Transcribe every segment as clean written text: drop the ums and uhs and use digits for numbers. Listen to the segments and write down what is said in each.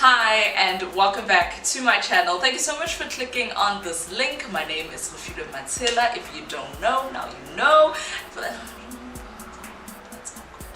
Hi and welcome back to my channel. Thank you so much for clicking on this link. My name is Dumelang. If you don't know, now you know. That's awkward.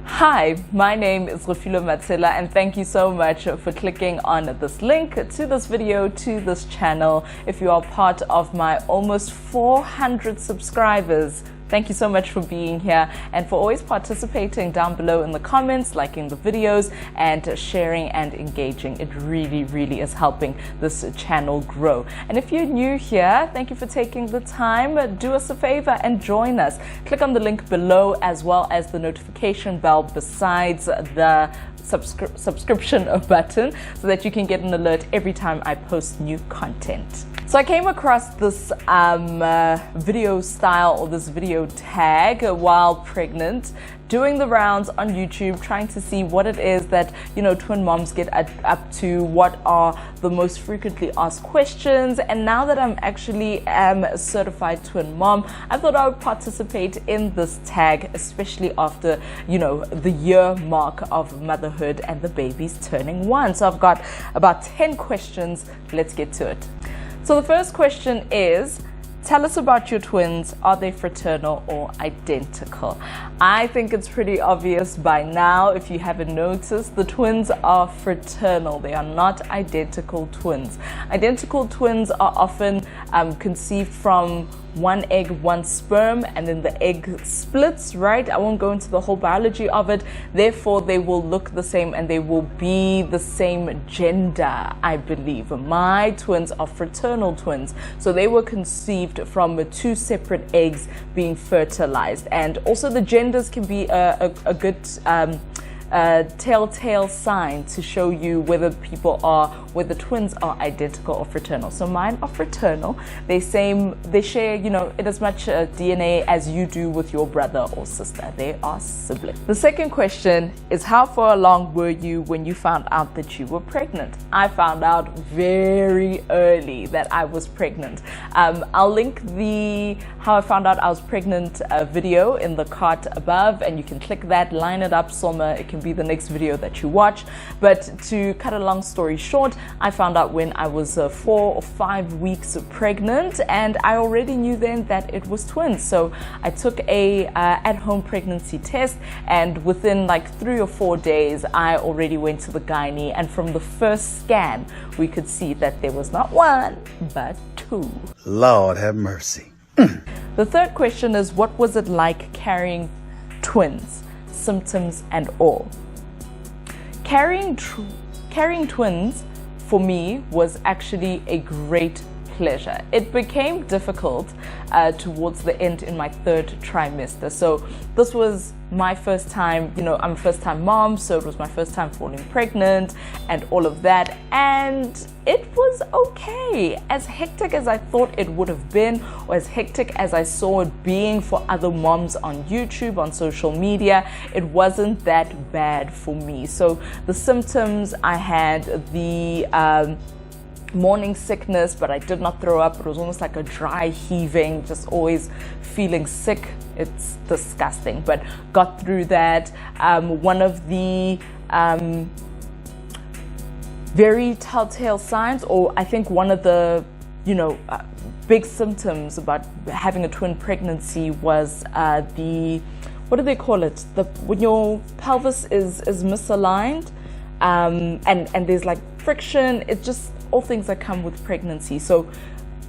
Hi, my name is Dumelang and thank you so much for clicking on this link to this video, to this channel. If you are part of my almost 400 subscribers, thank you so much for being here and for always participating down below in the comments, liking the videos and sharing and engaging. It really is helping this channel grow. And if you're new here, thank you for taking the time. Do us a favor and join us. Click on the link below as well as the notification bell besides the subscription button so that you can get an alert every time I post new content. So I came across this video style or this video tag while pregnant, doing the rounds on YouTube, trying to see what it is that, you know, twin moms get up to, what are the most frequently asked questions. And now that I'm actually a certified twin mom, I thought I would participate in this tag, especially after, you know, the year mark of motherhood and the baby's turning 1. So I've got about 10 questions. Let's get to it. So the first question is, tell us about your twins. Are they fraternal or identical? I think it's pretty obvious by now. If you haven't noticed, the twins are fraternal. They are not identical twins. Identical twins are often conceived from one egg, one sperm, and then the egg splits, right? I won't go into the whole biology of it. Therefore, they will look the same and they will be the same gender, I believe. My twins are fraternal twins. So they were conceived from 2 separate eggs being fertilized. And also the genders can be a good telltale sign to show you whether whether twins are identical or fraternal. So mine are fraternal. They share, you know, in as much DNA as you do with your brother or sister. They are siblings. The second question is, how far along were you when you found out that you were pregnant? I found out very early that I was pregnant. I'll link the how I found out I was pregnant video in the card above, and you can click that, line it up, Soma. It can be the next video that you watch. But to cut a long story short, I found out when I was 4 or 5 weeks pregnant, and I already knew then that it was twins. So I took a at-home pregnancy test, and within like 3 or 4 days I already went to the gynae, and from the first scan we could see that there was not 1 but 2. Lord have mercy. The third question is, what was it like carrying twins? Symptoms and all. Carrying twins for me was actually a great pleasure. It became difficult towards the end in my 3rd trimester. So this was my first time, you know, I'm a first time mom, so it was my first time falling pregnant and all of that, and it was okay. As hectic as I thought it would have been, or as hectic as I saw it being for other moms on YouTube, on social media, it wasn't that bad for me. So the symptoms, I had the morning sickness, but I did not throw up. It was almost like a dry heaving, just always feeling sick. It's disgusting, but got through that. One of the very telltale signs, or I think one of the, you know, big symptoms about having a twin pregnancy was the, what do they call it? When your pelvis is misaligned, and there's like friction. It's just all things that come with pregnancy. So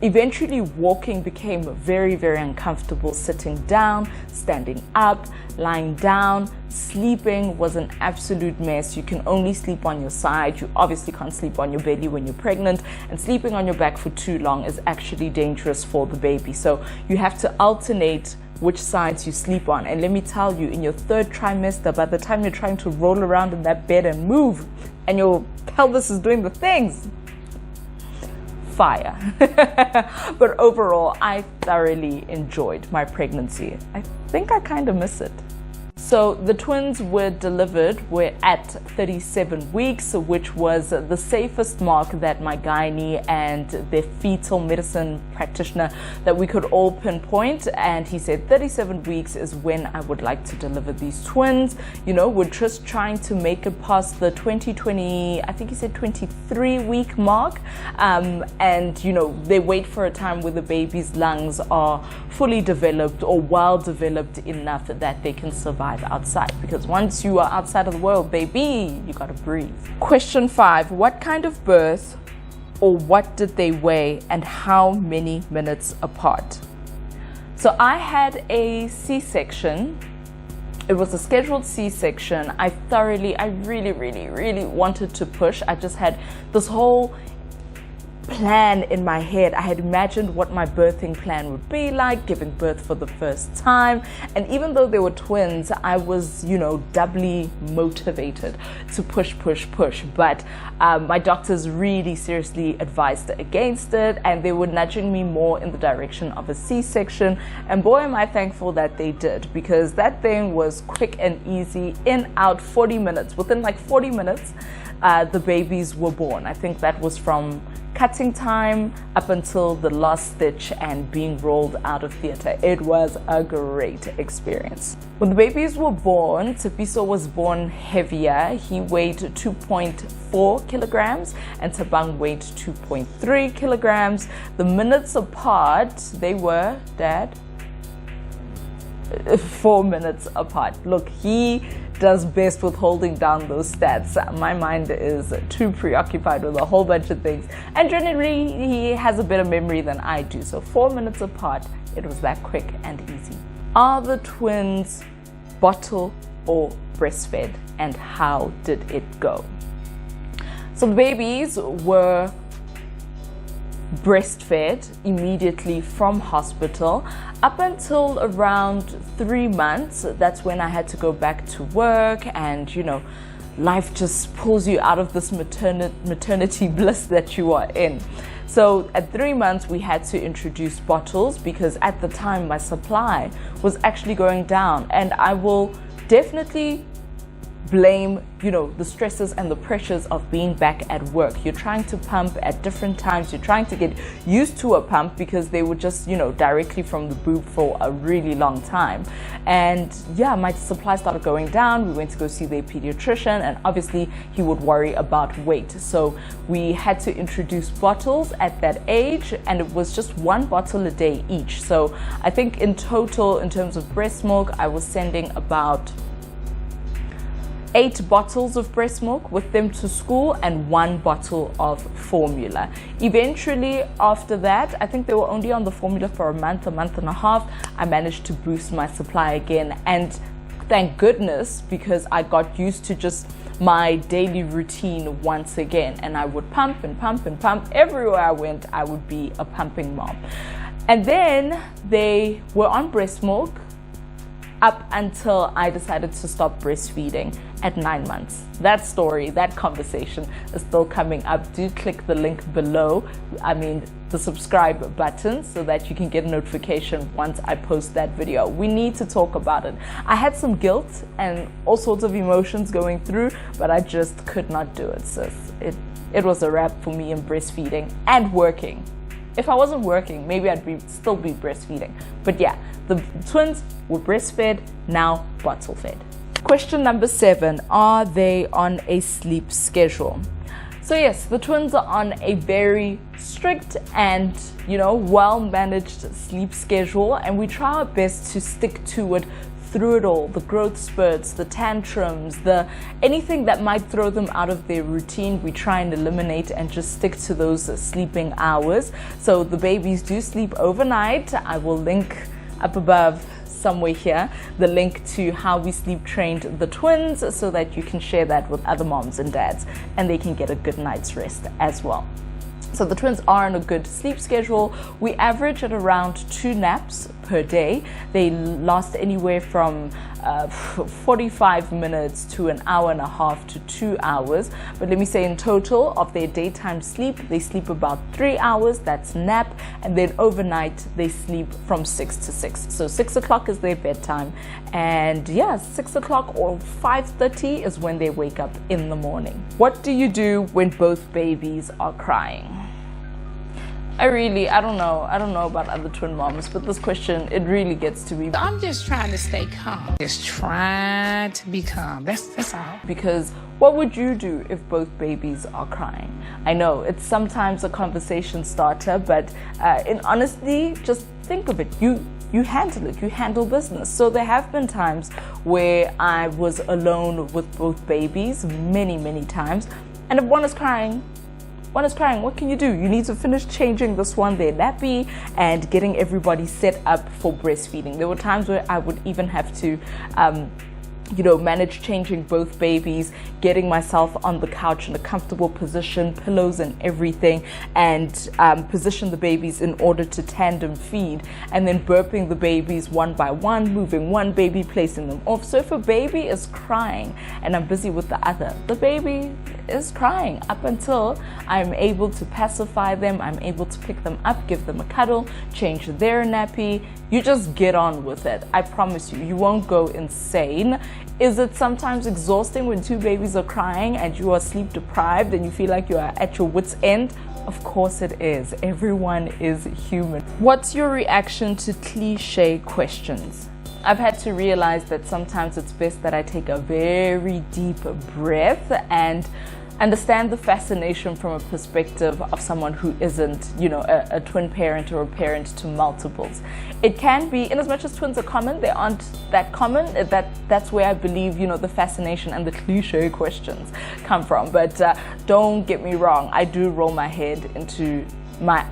eventually walking became very uncomfortable. Sitting down, standing up, lying down, sleeping was an absolute mess. You can only sleep on your side. You obviously can't sleep on your belly when you're pregnant, and sleeping on your back for too long is actually dangerous for the baby. So you have to alternate which sides you sleep on. And let me tell you, in your 3rd trimester, by the time you're trying to roll around in that bed and move, and your pelvis is doing the things, fire. But overall, I thoroughly enjoyed my pregnancy. I think I kind of miss it. So the twins were delivered were at 37 weeks, which was the safest mark that my gynae and the fetal medicine practitioner that we could all pinpoint. And he said 37 weeks is when I would like to deliver these twins. You know, we're just trying to make it past the 2020, I think he said 23-week mark. And, you know, they wait for a time where the baby's lungs are fully developed or well developed enough that they can survive outside, because once you are outside of the world, baby, you gotta breathe. Question 5, what kind of birth or what did they weigh and how many minutes apart? So I had a C-section. It was a scheduled C-section. I really wanted to push. I just had this whole plan in my head. I had imagined what my birthing plan would be like, giving birth for the first time. And even though they were twins, I was, you know, doubly motivated to push. But my doctors really seriously advised against it, and they were nudging me more in the direction of a C-section. And boy, am I thankful that they did, because that thing was quick and easy, in, out, 40 minutes. Within like 40 minutes, the babies were born. I think that was from cutting time up until the last stitch and being rolled out of theater. It was a great experience. When the babies were born, Tepiso was born heavier. He weighed 2.4 kilograms and Tabang weighed 2.3 kilograms. The minutes apart, they were, Dad? 4 minutes apart. Look, he does best with holding down those stats. My mind is too preoccupied with a whole bunch of things, and generally he has a better memory than I do. So 4 minutes apart, it was that quick and easy. Are the twins bottle or breastfed, and how did it go? So the babies were breastfed immediately from hospital up until around 3 months. That's when I had to go back to work, and you know, life just pulls you out of this maternity bliss that you are in. So at 3 months we had to introduce bottles, because at the time my supply was actually going down, and I will definitely blame, you know, the stresses and the pressures of being back at work. You're trying to pump at different times. You're trying to get used to a pump, because they were just, you know, directly from the boob for a really long time. And yeah, my supply started going down. We went to go see the pediatrician, and obviously he would worry about weight. So we had to introduce bottles at that age, and it was just 1 bottle a day each. So I think in total, in terms of breast milk, I was sending about 8 bottles of breast milk with them to school and 1 bottle of formula. Eventually, after that, I think they were only on the formula for a month and a half, I managed to boost my supply again. And thank goodness, because I got used to just my daily routine once again, and I would pump and pump and pump. Everywhere I went, I would be a pumping mom. And then they were on breast milk up until I decided to stop breastfeeding at 9 months. That story, that conversation is still coming up. Do click the link below, the subscribe button, so that you can get a notification once I post that video. We need to talk about it. I had some guilt and all sorts of emotions going through, but I just could not do it, sis. It was a wrap for me in breastfeeding and working. If I wasn't working, maybe I'd still be breastfeeding. But yeah, the twins were breastfed, now bottle fed. Question number 7, are they on a sleep schedule? So yes, the twins are on a very strict and, well-managed sleep schedule, and we try our best to stick to it through it all. The growth spurts, the tantrums, anything that might throw them out of their routine, we try and eliminate and just stick to those sleeping hours. So the babies do sleep overnight. I will link up above somewhere here the link to how we sleep trained the twins, so that you can share that with other moms and dads and they can get a good night's rest as well. So the twins are on a good sleep schedule. We average at around 2 naps per day. They last anywhere from 45 minutes to an hour and a half to 2 hours. But let me say, in total of their daytime sleep, they sleep about 3 hours, that's nap, and then overnight they sleep from 6 to 6. So 6 o'clock is their bedtime, and yeah, 6 o'clock or 5:30 is when they wake up in the morning. What do you do when both babies are crying? I don't know about other twin moms, but this question, it really gets to me. I'm just trying to stay calm. Just trying to be calm. That's all. Because what would you do if both babies are crying? I know it's sometimes a conversation starter, but in honesty, just think of it. You handle it, you handle business. So there have been times where I was alone with both babies, many times, and if one is crying, what can you do? You need to finish changing this one, their nappy, and getting everybody set up for breastfeeding. There were times where I would even have to manage changing both babies, getting myself on the couch in a comfortable position, pillows and everything, and position the babies in order to tandem feed, and then burping the babies one by one, moving one baby, placing them off. So if a baby is crying and I'm busy with the other, the baby is crying up until I'm able to pacify them, I'm able to pick them up, give them a cuddle, change their nappy. You just get on with it. I promise you, you won't go insane. Is it sometimes exhausting when two babies are crying and you are sleep deprived and you feel like you are at your wit's end? Of course it is. Everyone is human. What's your reaction to cliche questions? I've had to realize that sometimes it's best that I take a very deep breath and understand the fascination from a perspective of someone who isn't, a twin parent or a parent to multiples. It can be, in as much as twins are common, they aren't that common. That's where I believe, the fascination and the cliche questions come from. But don't get me wrong, I do roll my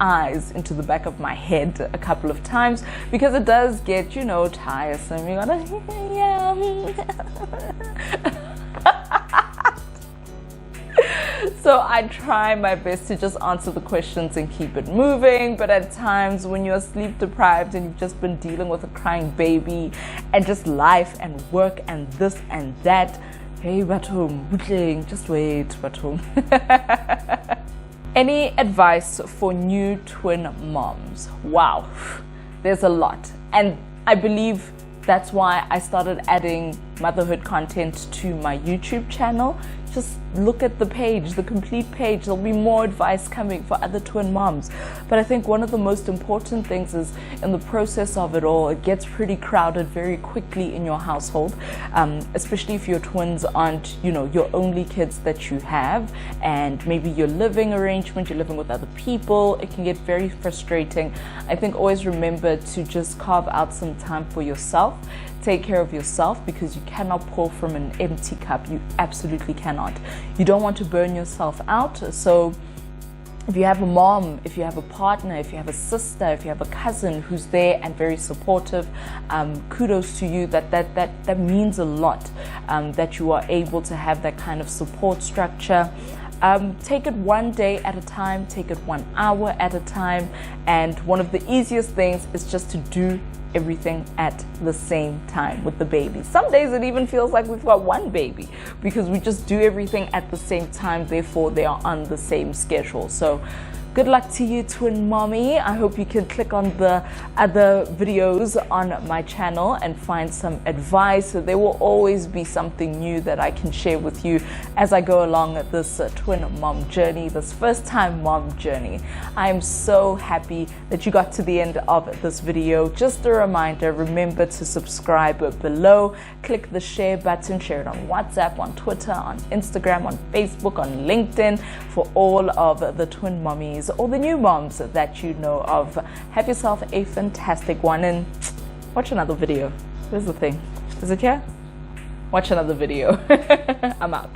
eyes into the back of my head a couple of times because it does get, tiresome. You gotta, So I try my best to just answer the questions and keep it moving, but at times when you're sleep deprived and you've just been dealing with a crying baby and just life and work and this and that, hey Batum, just wait Batum. Any advice for new twin moms? Wow, there's a lot, and I believe that's why I started adding motherhood content to my YouTube channel. Just look at the page, the complete page. There'll be more advice coming for other twin moms. But I think one of the most important things is in the process of it all, it gets pretty crowded very quickly in your household, especially if your twins aren't, your only kids that you have, and maybe your living arrangement, you're living with other people. It can get very frustrating. I think always remember to just carve out some time for yourself. Take care of yourself, because you cannot pour from an empty cup. You absolutely cannot. You don't want to burn yourself out. So if you have a mom, if you have a partner, if you have a sister, if you have a cousin who's there and very supportive, kudos to you. That means a lot, that you are able to have that kind of support structure. Take it one day at a time, take it 1 hour at a time, and one of the easiest things is just to do everything at the same time with the baby. Some days it even feels like we've got one baby because we just do everything at the same time, therefore they are on the same schedule. So good luck to you, twin mommy. I hope you can click on the other videos on my channel and find some advice. There will always be something new that I can share with you as I go along this twin mom journey, this first time mom journey. I am so happy that you got to the end of this video. Just a reminder, remember to subscribe below, click the share button, share it on WhatsApp, on Twitter, on Instagram, on Facebook, on LinkedIn for all of the twin mommies or the new moms that you know of. Have yourself a fantastic one and watch another video. Here's the thing. Is it here? Watch another video. I'm out.